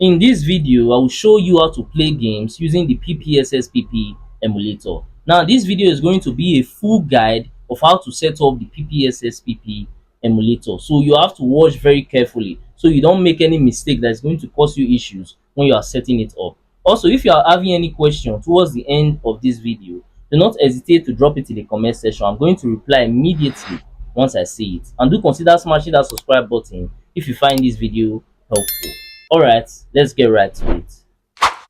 In this video, I will show you how to play games using the Ppsspp emulator. Now, this video is going to be a full guide of how to set up the Ppsspp emulator. So you have to watch very carefully so you don't make any mistake that is going to cause you issues when you are setting it up. Also, if you are having any question towards the end of this video, do not hesitate to drop it in the comment section. I'm going to reply immediately once I see it. And do consider smashing that subscribe button if you find this video helpful. Alright, let's get right to it.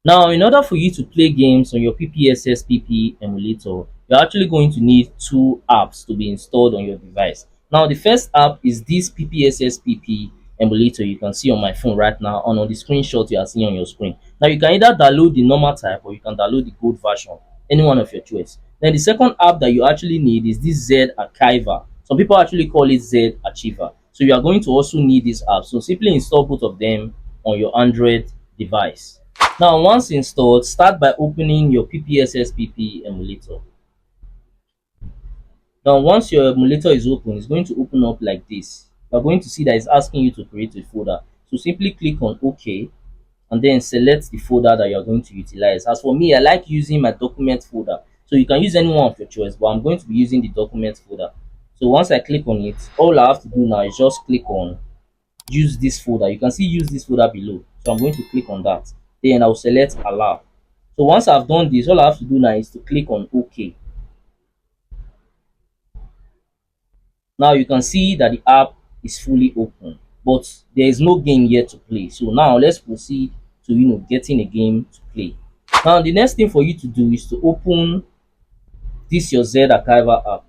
Now, in order for you to play games on your Ppsspp emulator, you're actually going to need two apps to be installed on your device. Now, the first app is this Ppsspp emulator you can see on my phone right now, and on the screenshot you are seeing on your screen. Now, you can either download the normal type or you can download the gold version, any one of your choice. Then the second app that you actually need is this Z Archiver. Some people actually call it Z Achiever. So you are going to also need this app. So simply install both of them on your Android device. Now, once installed, start by opening your Ppsspp emulator. Now, once your emulator is open, it's going to open up like this. You're going to see that it's asking you to create a folder. So simply click on OK and then select the folder that you're going to utilize. As for me, I like using my document folder. So you can use any one of your choice, but I'm going to be using the document folder. So once I click on it, all I have to do now is just click on use this folder. You can see use this folder below. So I'm going to click on that. Then I'll select allow. So once I've done this, all I have to do now is to click on OK. Now you can see that the app is fully open, but there is no game yet to play. So now let's proceed to getting a game to play. Now the next thing for you to do is to open this your Z Archiver app.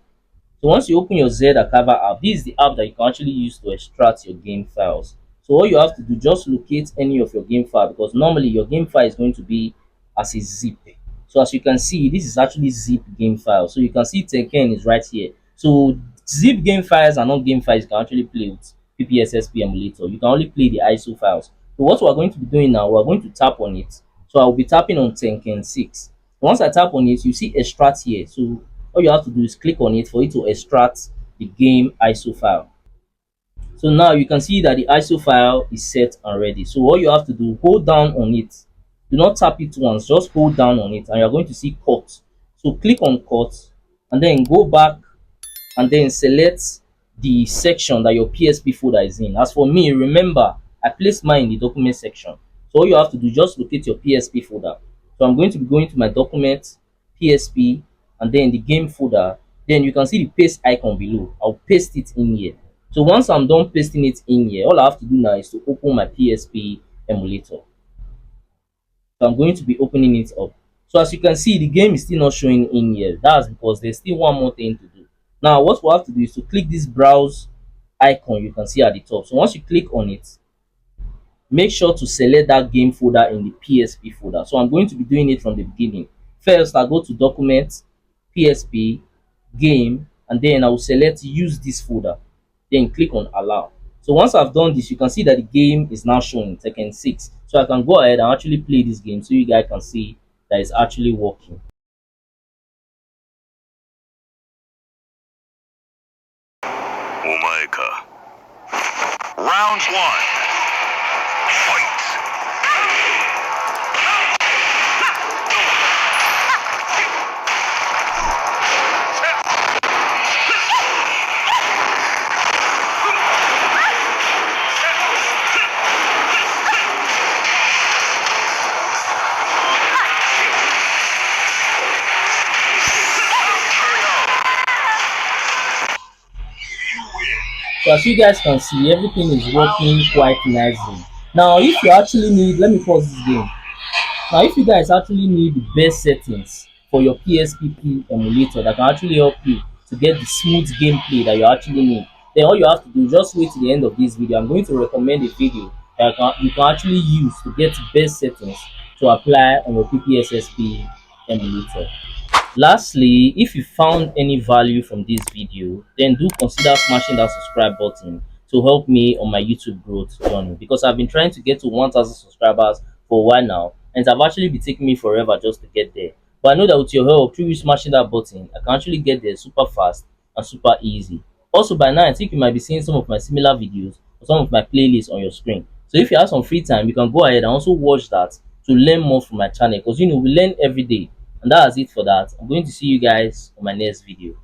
So once you open your Z Archiver app, this is the app that you can actually use to extract your game files. So all you have to do, just locate any of your game file, because normally your game file is going to be as a zip. So as you can see, this is actually zip game file. So you can see Tekken is right here. So zip game files are not game files you can actually play with Ppsspp emulator. You can only play the ISO files. So what we're going to be doing now, we're going to tap on it. So I'll be tapping on Tekken 6. Once I tap on it, you see extract here. So all you have to do is click on it for it to extract the game ISO file. So now you can see that the ISO file is set and ready. So all you have to do, hold down on it. Do not tap it once, just hold down on it and you're going to see cut. So click on cut and then go back and then select the section that your PSP folder is in. As for me, remember, I placed mine in the document section. So all you have to do, just locate your PSP folder. So I'm going to be going to my document, PSP, and then the game folder. Then you can see the paste icon below. I'll paste it in here. So once I'm done pasting it in here, all I have to do now is to open my PSP emulator. So I'm going to be opening it up. So as you can see, the game is still not showing in here. That's because there's still one more thing to do. Now what we'll have to do is to click this browse icon you can see at the top. So once you click on it, make sure to select that game folder in the PSP folder. So I'm going to be doing it from the beginning. First, I'll go to document, PSP, game, and then I will select use this folder. Then click on allow. So once I've done this, you can see that the game is now showing Tekken 6. So I can go ahead and actually play this game so you guys can see that it's actually working. Round one. Fight. So as you guys can see, everything is working quite nicely. Now if you actually need, let me pause this game. Now if you guys actually need the best settings for your PSPP emulator that can actually help you to get the smooth gameplay that you actually need, then all you have to do is just wait to the end of this video. I'm going to recommend a video that you can actually use to get the best settings to apply on your Ppsspp emulator. Lastly, if you found any value from this video, then do consider smashing that subscribe button to help me on my YouTube growth journey, because I've been trying to get to 1000 subscribers for a while now and it's actually been taking me forever just to get there. But I know that with your help, through you smashing that button, I can actually get there super fast and super easy. Also, by now I think you might be seeing some of my similar videos or some of my playlists on your screen. So So if you have some free time, you can go ahead and also watch that to learn more from my channel, because we learn every day. And that's it for that. I'm going to see you guys on my next video.